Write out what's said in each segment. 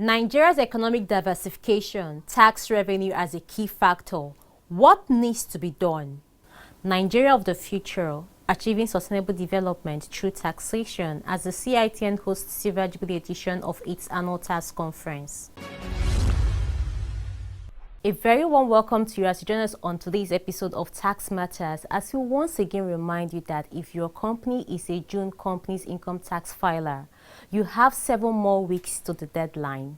Nigeria's economic diversification, tax revenue as a key factor. What needs to be done? Nigeria of the future, achieving sustainable development through taxation, as the CITN hosts Silver Jubilee edition of its annual tax conference. A very warm welcome to you as you join us on today's episode of Tax Matters, as we once again remind you that if your company is a June company's income tax filer, you have 7 more weeks to the deadline.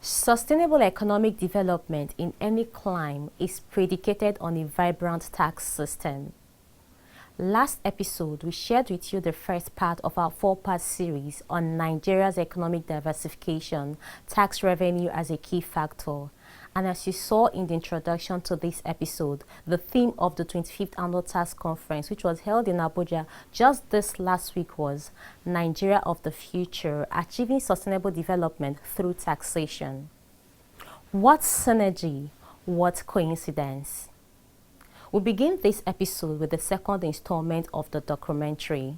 Sustainable economic development in any clime is predicated on a vibrant tax system. Last episode, we shared with you the first part of our 4-part series on Nigeria's economic diversification, tax revenue as a key factor. And as you saw in the introduction to this episode, the theme of the 25th Annual Tax Conference, which was held in Abuja just this last week, was Nigeria of the Future, achieving sustainable development through taxation. What synergy? What coincidence? We begin this episode with the second installment of the documentary.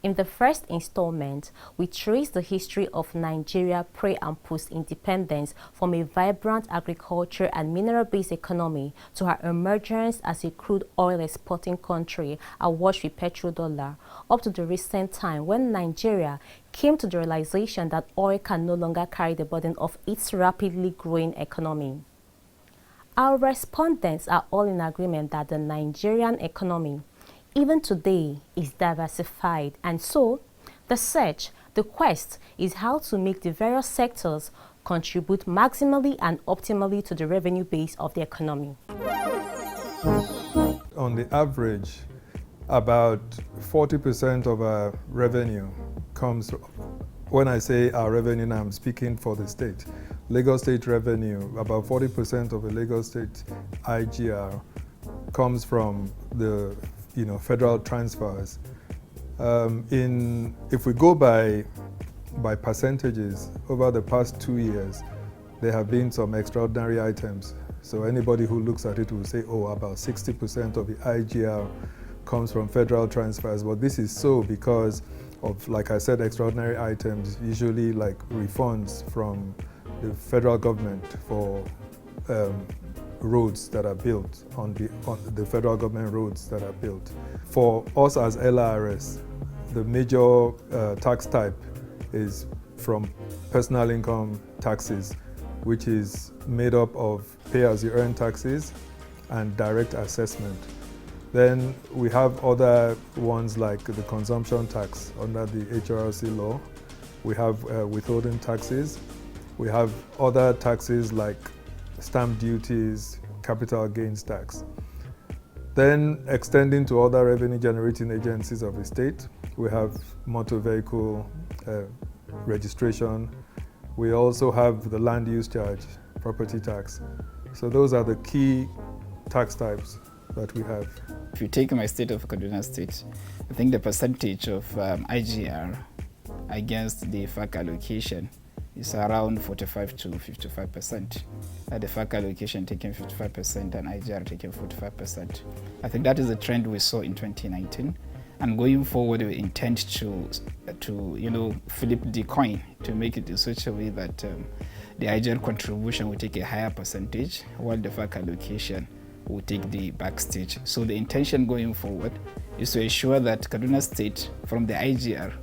In the first installment, we trace the history of Nigeria pre- and post-independence from a vibrant agriculture and mineral-based economy to her emergence as a crude oil exporting country awash with petrodollar, up to the recent time when Nigeria came to the realization that oil can no longer carry the burden of its rapidly growing economy. Our respondents are all in agreement that the Nigerian economy, even today, is diversified, and so the quest is how to make the various sectors contribute maximally and optimally to the revenue base of the economy. On the average, about 40% of our revenue comes, when I say our revenue now, I'm speaking for the state. Lagos State revenue, about 40% of the Lagos State IGR comes from the federal transfers. If we go by percentages, over the past 2 years, there have been some extraordinary items. So anybody who looks at it will say, oh, about 60% of the IGR comes from federal transfers. But this is so because of, like I said, extraordinary items, usually like refunds from the federal government for roads that are built, on the federal government roads that are built. For us as LRS, the major tax type is from personal income taxes, which is made up of pay-as-you-earn taxes and direct assessment. Then we have other ones like the consumption tax under the HRC law. We have withholding taxes. We have other taxes like stamp duties, capital gains tax. Then extending to other revenue generating agencies of the state, we have motor vehicle registration. We also have the land use charge, property tax. So those are the key tax types that we have. If you take my state of Kaduna State, I think the percentage of IGR against the FAC allocation is around 45 to 55%. The FAC allocation taking 55% and IGR taking 45%. I think that is the trend we saw in 2019. And going forward, we intend to flip the coin to make it in such a way that the IGR contribution will take a higher percentage, while the FAC allocation will take the backstage. So the intention going forward is to ensure that Kaduna State, from the IGR,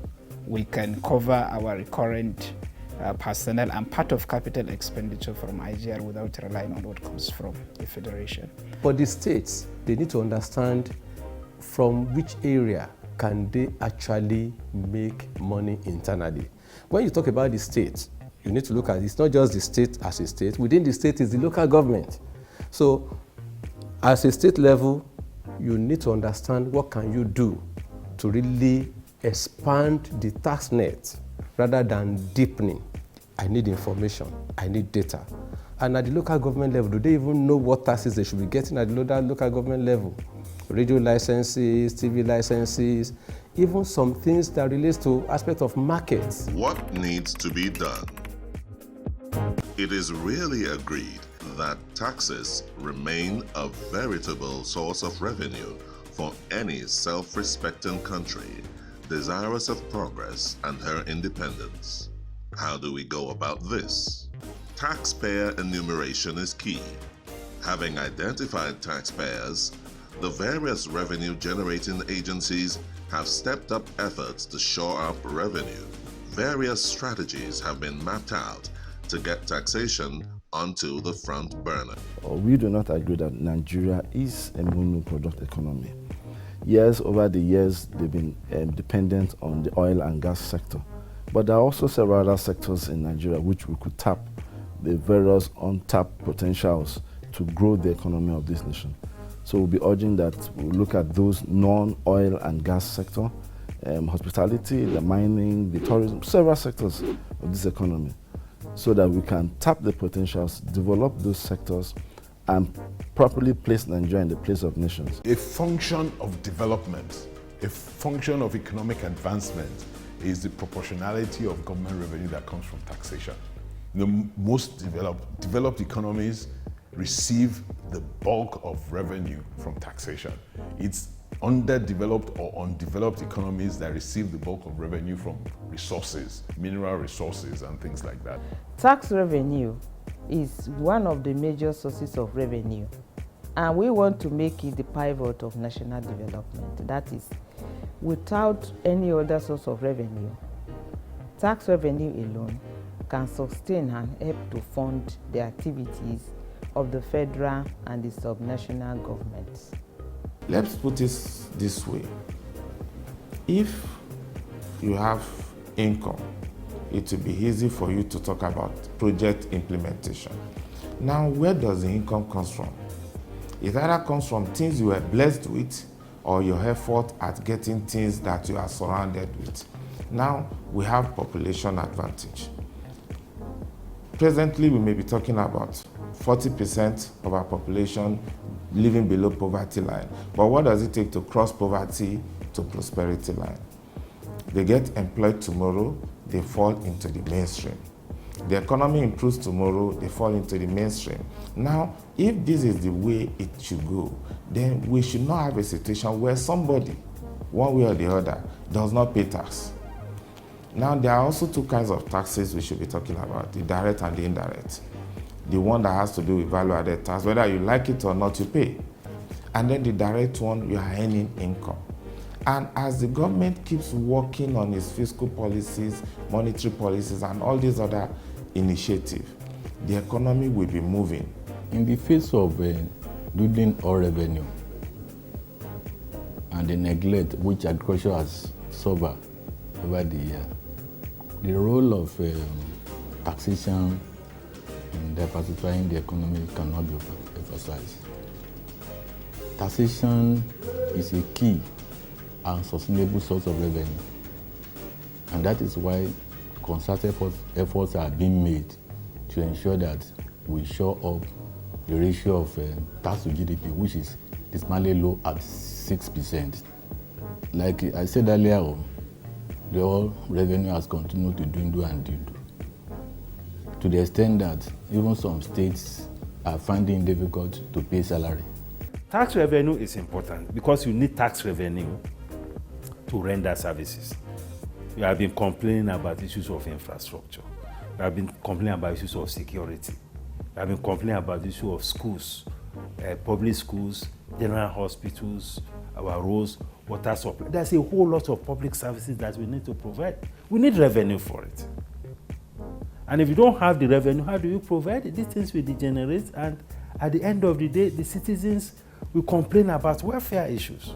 we can cover our recurrent personnel and part of capital expenditure from IGR without relying on what comes from the federation. For the states, they need to understand from which area can they actually make money internally. When you talk about the state, you need to look at it's not just the state as a state. Within the state is the local government. So as a state level, you need to understand what can you do to really expand the tax net rather than deepening. I need information, I need data. And at the local government level, do they even know what taxes they should be getting at the local government level? Radio licenses, TV licenses, even some things that relates to aspect of markets. What needs to be done? It is really agreed that taxes remain a veritable source of revenue for any self-respecting country, desirous of progress and her independence. How do we go about this? Taxpayer enumeration is key. Having identified taxpayers, the various revenue-generating agencies have stepped up efforts to shore up revenue. Various strategies have been mapped out to get taxation onto the front burner. We do not agree that Nigeria is a monoproduct economy. Yes, over the years, they've been dependent on the oil and gas sector. But there are also several other sectors in Nigeria which we could tap the various untapped potentials to grow the economy of this nation. So we'll be urging that we look at those non-oil and gas sector, hospitality, the mining, the tourism, several sectors of this economy, so that we can tap the potentials, develop those sectors, and properly place Nigeria in the place of nations. A function of development, a function of economic advancement is the proportionality of government revenue that comes from taxation. The most developed economies receive the bulk of revenue from taxation. It's underdeveloped or undeveloped economies that receive the bulk of revenue from resources, mineral resources and things like that. Tax revenue is one of the major sources of revenue, and we want to make it the pivot of national development. That is, without any other source of revenue, tax revenue alone can sustain and help to fund the activities of the federal and the subnational governments. Let's put it this way. If you have income, it will be easy for you to talk about project implementation. Now, where does the income come from? It either comes from things you were blessed with or your effort at getting things that you are surrounded with. Now, we have population advantage. Presently, we may be talking about 40% of our population living below poverty line. But what does it take to cross poverty to prosperity line? They get employed tomorrow, they fall into the mainstream. The economy improves tomorrow, they fall into the mainstream. Now, if this is the way it should go, then we should not have a situation where somebody, one way or the other, does not pay tax. Now, there are also two kinds of taxes we should be talking about, the direct and the indirect. The one that has to do with value-added tax, whether you like it or not, you pay. And then the direct one, you are earning income. And as the government keeps working on its fiscal policies, monetary policies, and all these other initiatives, the economy will be moving. In the face of losing all revenue and the neglect which agriculture has suffered over the year, the role of taxation in diversifying the economy cannot be emphasized. Taxation is a key and sustainable source of revenue, and that is why concerted efforts are being made to ensure that we shore up the ratio of tax to GDP, which is dismally low at 6%. Like I said earlier, the oil revenue has continued to dwindle and dwindle, to the extent that even some states are finding it difficult to pay salary. Tax revenue is important because you need tax revenue to render services. We have been complaining about issues of infrastructure. We have been complaining about issues of security. We have been complaining about the issue of schools, public schools, general hospitals, our roads, water supply. There's a whole lot of public services that we need to provide. We need revenue for it. And if you don't have the revenue, how do you provide it? These things will degenerate, and at the end of the day, the citizens will complain about welfare issues.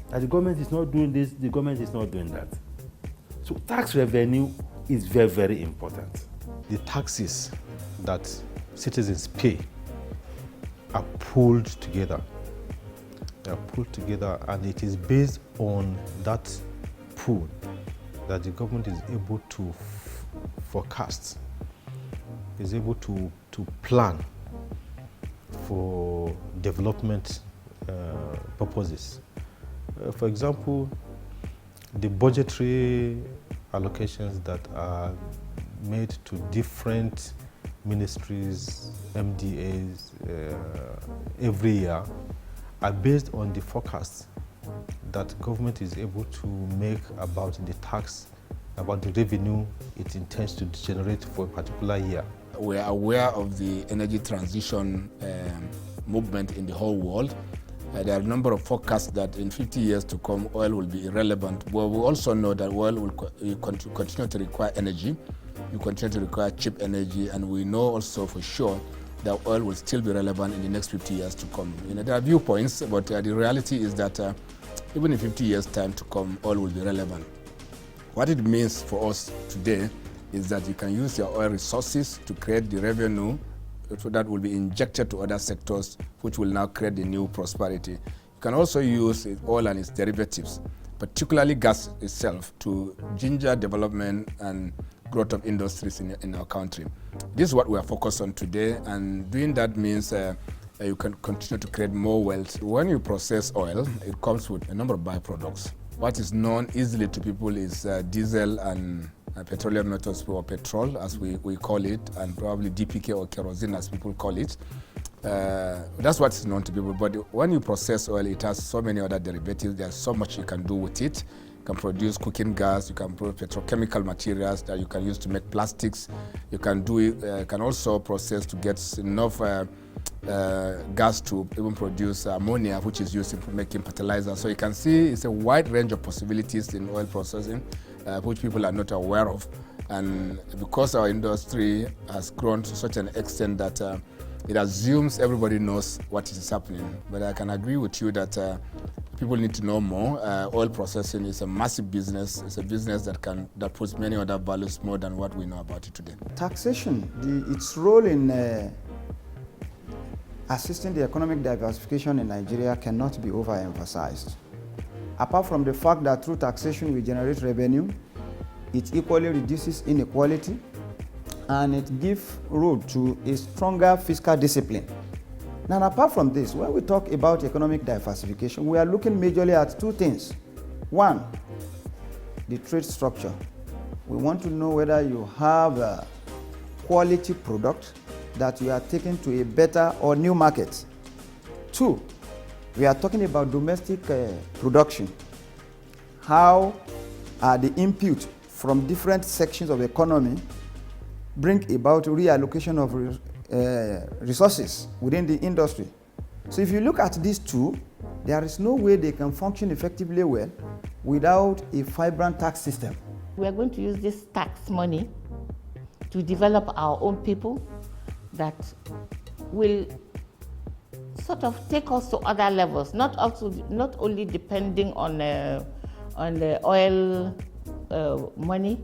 That the government is not doing this, the government is not doing that. So tax revenue is very, very important. The taxes that citizens pay are pooled together. They are pulled together, and it is based on that pool that the government is able to forecast, is able to plan for development purposes. For example, the budgetary allocations that are made to different ministries, MDAs, every year are based on the forecasts that government is able to make about the tax, about the revenue it intends to generate for a particular year. We are aware of the energy transition movement in the whole world. There are a number of forecasts that in 50 years to come, oil will be irrelevant. But we also know that oil will continue to require energy. You continue to require cheap energy, and we know also for sure that oil will still be relevant in the next 50 years to come. There are viewpoints, but the reality is that even in 50 years' time to come, oil will be relevant. What it means for us today is that you can use your oil resources to create the revenue that will be injected to other sectors, which will now create the new prosperity. You can also use oil and its derivatives, particularly gas itself, to ginger development and growth of industries in our country. This is what we are focused on today, and doing that means you can continue to create more wealth. When you process oil, it comes with a number of byproducts. What is known easily to people is diesel and petroleum metals, or petrol as we call it, and probably DPK or kerosene as people call it. That's what is known to people. But when you process oil, it has so many other derivatives. There's so much you can do with it. You can produce cooking gas, you can produce petrochemical materials that you can use to make plastics. You can do it, can also process to get enough gas to even produce ammonia, which is used in making fertilizer. So you can see it's a wide range of possibilities in oil processing, which people are not aware of. And because our industry has grown to such an extent that it assumes everybody knows what is happening. But I can agree with you that people need to know more. Oil processing is a massive business. It's a business that puts many other values more than what we know about it today. Taxation, its role in assisting the economic diversification in Nigeria cannot be overemphasized. Apart from the fact that through taxation we generate revenue, it equally reduces inequality and it gives road to a stronger fiscal discipline. Now, apart from this, when we talk about economic diversification, we are looking majorly at two things. One, the trade structure. We want to know whether you have a quality product that you are taking to a better or new market. Two, we are talking about domestic production. How are the input from different sections of the economy bring about reallocation of resources within the industry. So if you look at these two, there is no way they can function effectively well without a vibrant tax system. We are going to use this tax money to develop our own people that will sort of take us to other levels, not only depending on the oil money,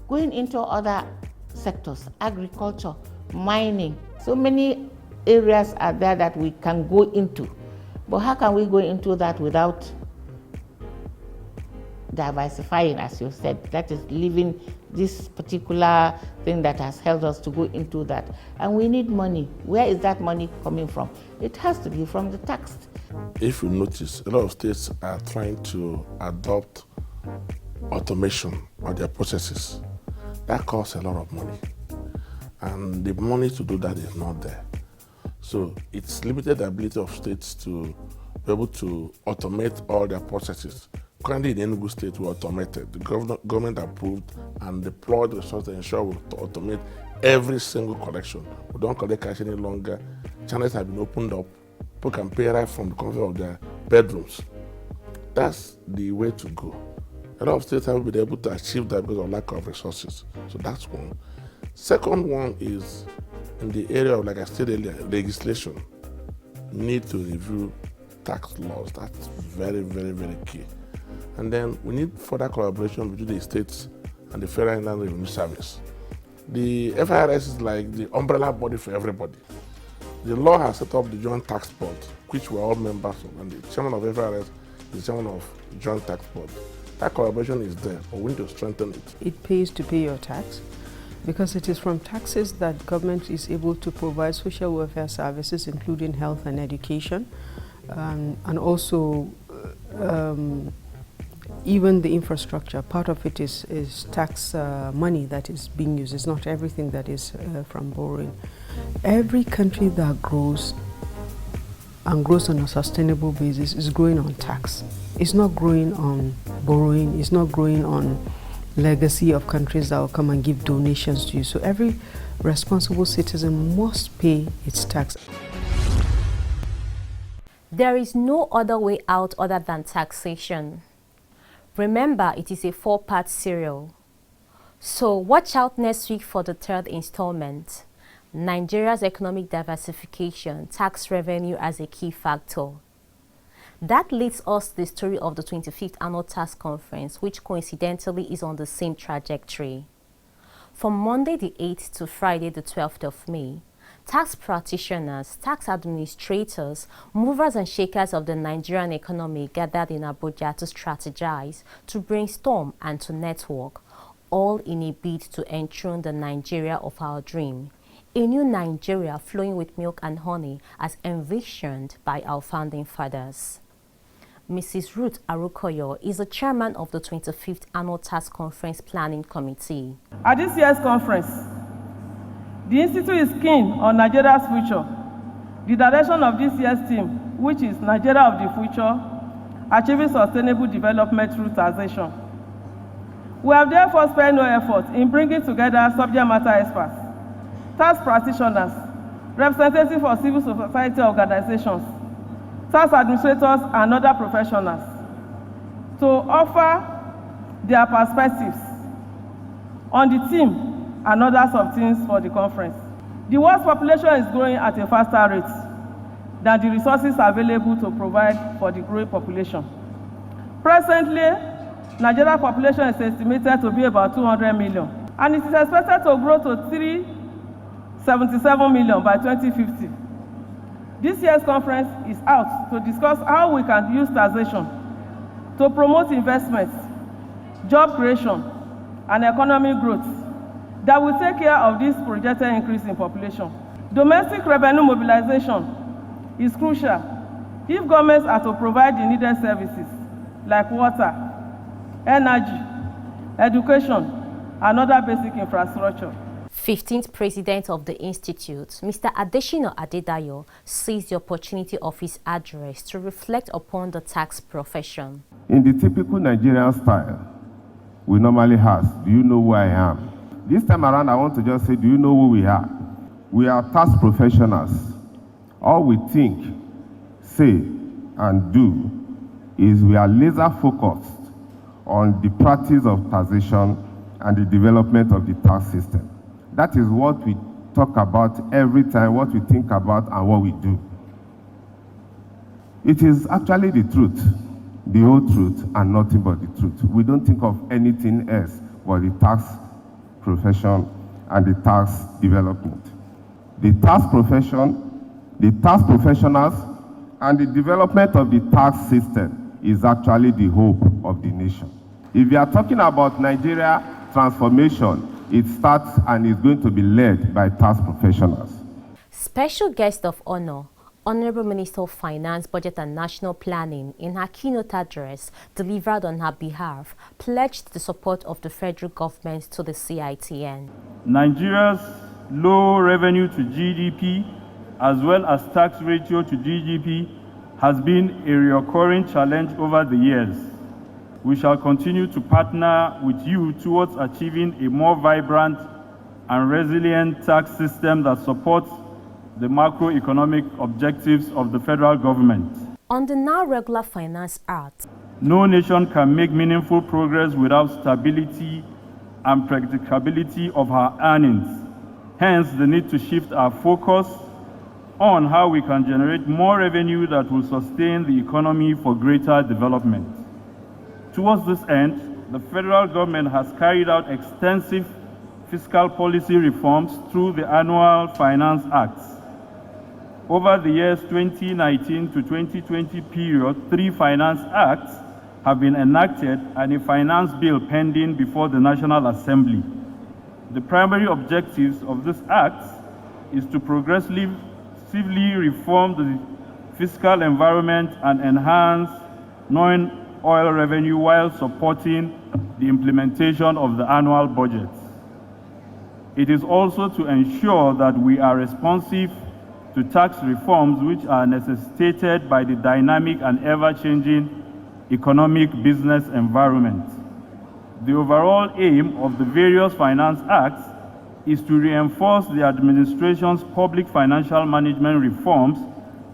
going into other sectors, agriculture, mining. So many areas are there that we can go into. But how can we go into that without diversifying, as you said? That is leaving this particular thing that has held us to go into that. And we need money. Where is that money coming from? It has to be from the tax. If you notice, a lot of states are trying to adopt automation of their processes. That costs a lot of money. And the money to do that is not there. So it's limited the ability of states to be able to automate all their processes. Currently in Enugu State, we automated. The government approved and deployed resources to ensure we automate every single collection. We don't collect cash any longer. Channels have been opened up. People can pay right from the comfort of their bedrooms. That's the way to go. A lot of states haven't been able to achieve that because of lack of resources. So that's one. Second one is in the area of, like I said earlier, legislation. Need to review tax laws. That's very, very, very key. And then we need further collaboration between the states and the Federal Inland Revenue Service. The FIRS is like the umbrella body for everybody. The law has set up the Joint Tax Board, which we're all members of, and the chairman of FIRS is the chairman of the Joint Tax Board. That collaboration is there, but we need to strengthen it. It pays to pay your tax because it is from taxes that government is able to provide social welfare services, including health and education, and also even the infrastructure. Part of it is tax money that is being used. It's not everything that is from borrowing. Every country that grows and grows on a sustainable basis is growing on tax. It's not growing on borrowing, it's not growing on legacy of countries that will come and give donations to you. So every responsible citizen must pay its tax. There is no other way out other than taxation. Remember, it is a 4-part serial. So watch out next week for the 3rd installment, Nigeria's economic diversification, tax revenue as a key factor. That leads us to the story of the 25th Annual Tax Conference, which coincidentally is on the same trajectory. From Monday the 8th to Friday the 12th of May, tax practitioners, tax administrators, movers and shakers of the Nigerian economy gathered in Abuja to strategize, to brainstorm and to network, all in a bid to enthrone the Nigeria of our dream. A new Nigeria flowing with milk and honey as envisioned by our founding fathers. Mrs. Ruth Arukoyo is the chairman of the 25th Annual Tax Conference Planning Committee. At this year's conference, the Institute is keen on Nigeria's future. The direction of this year's theme, which is Nigeria of the Future, Achieving Sustainable Development Through Taxation. We have therefore spared no effort in bringing together subject matter experts, tax practitioners, representatives of civil society organizations, tax administrators, and other professionals to offer their perspectives on the theme and other sub-themes for the conference. The world's population is growing at a faster rate than the resources available to provide for the growing population. Presently, Nigeria's population is estimated to be about 200 million, and it is expected to grow to 377 million by 2050. This year's conference is out to discuss how we can use taxation to promote investments, job creation, and economic growth that will take care of this projected increase in population. Domestic revenue mobilization is crucial if governments are to provide the needed services like water, energy, education, and other basic infrastructure. 15th President of the Institute, Mr. Adeshina Adedayo, seized the opportunity of his address to reflect upon the tax profession. In the typical Nigerian style, we normally ask, do you know who I am? This time around, I want to just say, do you know who we are? We are tax professionals. All we think, say, and do is we are laser focused on the practice of taxation and the development of the tax system. That is what we talk about every time, what we think about and what we do. It is actually the truth, the whole truth, and nothing but the truth. We don't think of anything else but the tax profession and the tax development. The tax profession, the tax professionals, and the development of the tax system is actually the hope of the nation. If you are talking about Nigeria transformation, it starts and is going to be led by tax professionals. Special guest of honor, Honorable Minister of Finance, Budget and National Planning, in her keynote address delivered on her behalf, pledged the support of the federal government to the CITN. Nigeria's low revenue to GDP, as well as tax ratio to GDP, has been a recurring challenge over the years. We shall continue to partner with you towards achieving a more vibrant and resilient tax system that supports the macroeconomic objectives of the federal government. On the now regular Finance Act, no nation can make meaningful progress without stability and predictability of her earnings. Hence, the need to shift our focus on how we can generate more revenue that will sustain the economy for greater development. Towards this end, the federal government has carried out extensive fiscal policy reforms through the Annual Finance Acts. Over the years 2019 to 2020 period, 3 Finance Acts have been enacted and a finance bill pending before the National Assembly. The primary objectives of these acts is to progressively reform the fiscal environment and enhance non-oil revenue while supporting the implementation of the annual budget. It is also to ensure that we are responsive to tax reforms which are necessitated by the dynamic and ever-changing economic business environment. The overall aim of the various finance acts is to reinforce the administration's public financial management reforms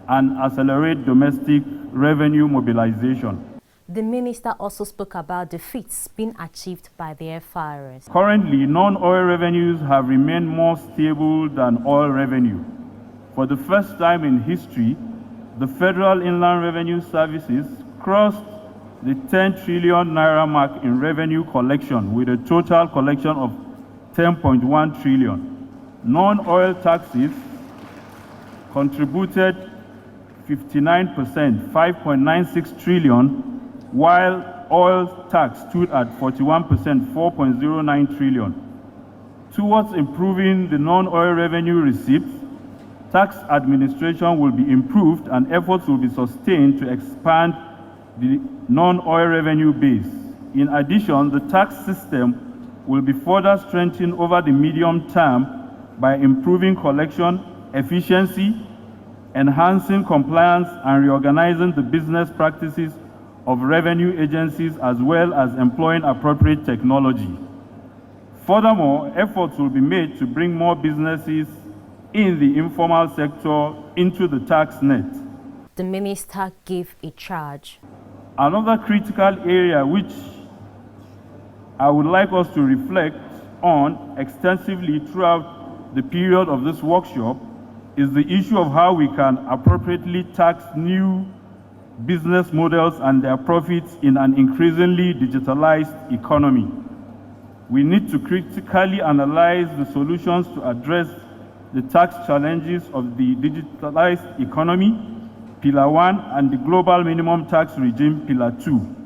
and accelerate domestic revenue mobilization. The minister also spoke about the feats being achieved by the FRS. Currently, non-oil revenues have remained more stable than oil revenue. For the first time in history, the Federal Inland Revenue Services crossed the 10 trillion naira mark in revenue collection with a total collection of 10.1 trillion. Non-oil taxes contributed 59%, 5.96 trillion, while oil tax stood at 41%, 4.09 trillion. Towards improving the non-oil revenue receipts, tax administration will be improved and efforts will be sustained to expand the non-oil revenue base. In addition, the tax system will be further strengthened over the medium term by improving collection efficiency, enhancing compliance, and reorganizing the business practices of revenue agencies, as well as employing appropriate technology. Furthermore, efforts will be made to bring more businesses in the informal sector into the tax net. The minister gave a charge. Another critical area which I would like us to reflect on extensively throughout the period of this workshop is the issue of how we can appropriately tax new business models and their profits in an increasingly digitalized economy. We need to critically analyze the solutions to address the tax challenges of the digitalized economy, Pillar 1, and the global minimum tax regime, Pillar 2.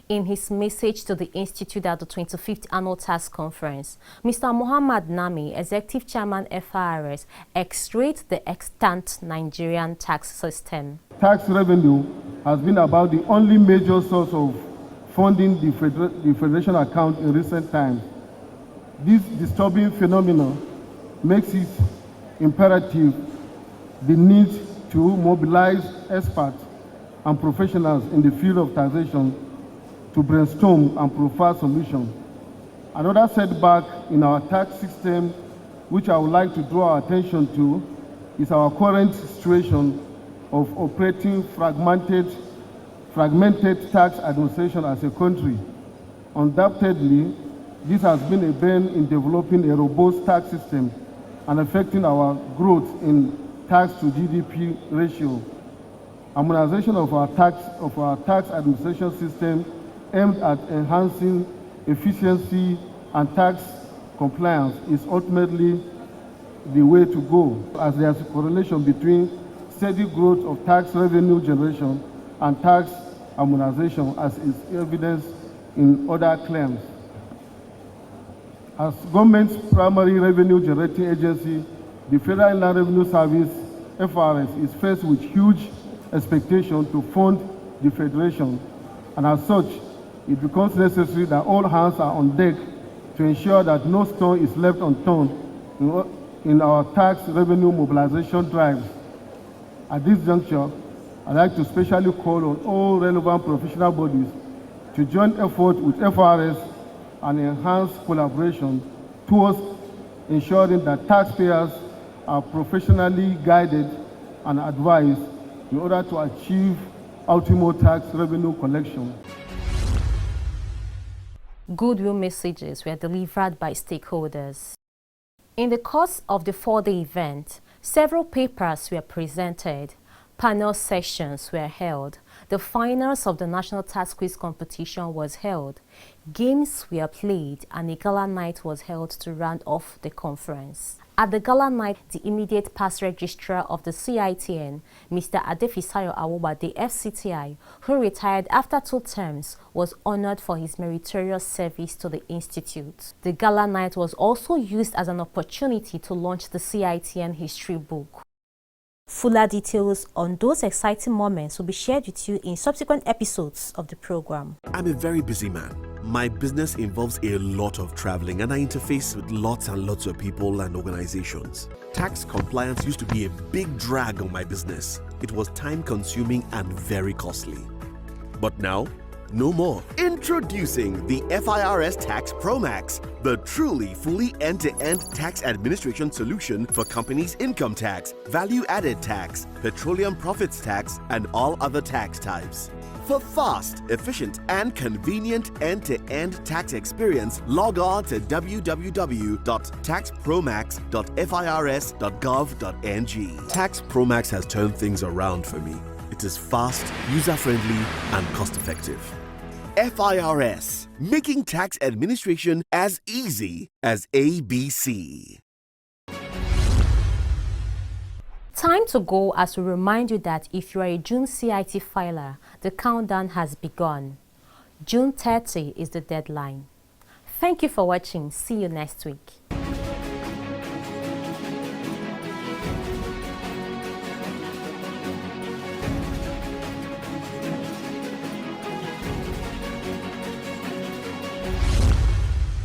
In his message to the Institute at the 25th Annual Tax Conference, Mr. Muhammad Nami, Executive Chairman FRS, extolled the extant Nigerian tax system. Tax revenue has been about the only major source of funding the Federation account in recent times. This disturbing phenomenon makes it imperative the need to mobilize experts and professionals in the field of taxation to brainstorm and provide solutions. Another setback in our tax system, which I would like to draw our attention to, is our current situation of operating fragmented tax administration as a country. Undoubtedly, this has been a bane in developing a robust tax system and affecting our growth in tax to GDP ratio. Harmonization of our tax administration system aimed at enhancing efficiency and tax compliance is ultimately the way to go, as there's a correlation between steady growth of tax revenue generation and tax harmonization, as is evidenced in other claims. As government's primary revenue generating agency, the Federal Inland Revenue Service, FRS, is faced with huge expectation to fund the Federation, and as such, it becomes necessary that all hands are on deck to ensure that no stone is left unturned in our tax revenue mobilization drives. At this juncture, I'd like to specially call on all relevant professional bodies to join efforts with FRS and enhance collaboration towards ensuring that taxpayers are professionally guided and advised in order to achieve optimal tax revenue collection. Goodwill messages were delivered by stakeholders. In the course of the four-day event, several papers were presented, panel sessions were held, the finals of the National Tax Quiz competition was held, games were played, and a gala night was held to round off the conference. At the gala night, the immediate past registrar of the CITN, Mr. Adefisayo Awuba, the FCTI, who retired after 2 terms, was honored for his meritorious service to the institute. The gala night was also used as an opportunity to launch the CITN history book. Fuller details on those exciting moments will be shared with you in subsequent episodes of the program. I'm a very busy man. My business involves a lot of traveling and I interface with lots and lots of people and organizations. Tax compliance used to be a big drag on my business. It was time-consuming and very costly. But now, no more. Introducing the FIRS Tax Pro Max, the truly fully end-to-end tax administration solution for companies' income tax, value-added tax, petroleum profits tax, and all other tax types. For fast, efficient, and convenient end-to-end tax experience, log on to www.taxpromax.firs.gov.ng. Tax Promax has turned things around for me. It is fast, user-friendly, and cost-effective. FIRS, making tax administration as easy as ABC. Time to go as we remind you that if you are a June CIT filer, the countdown has begun. June 30 is the deadline. Thank you for watching. See you next week.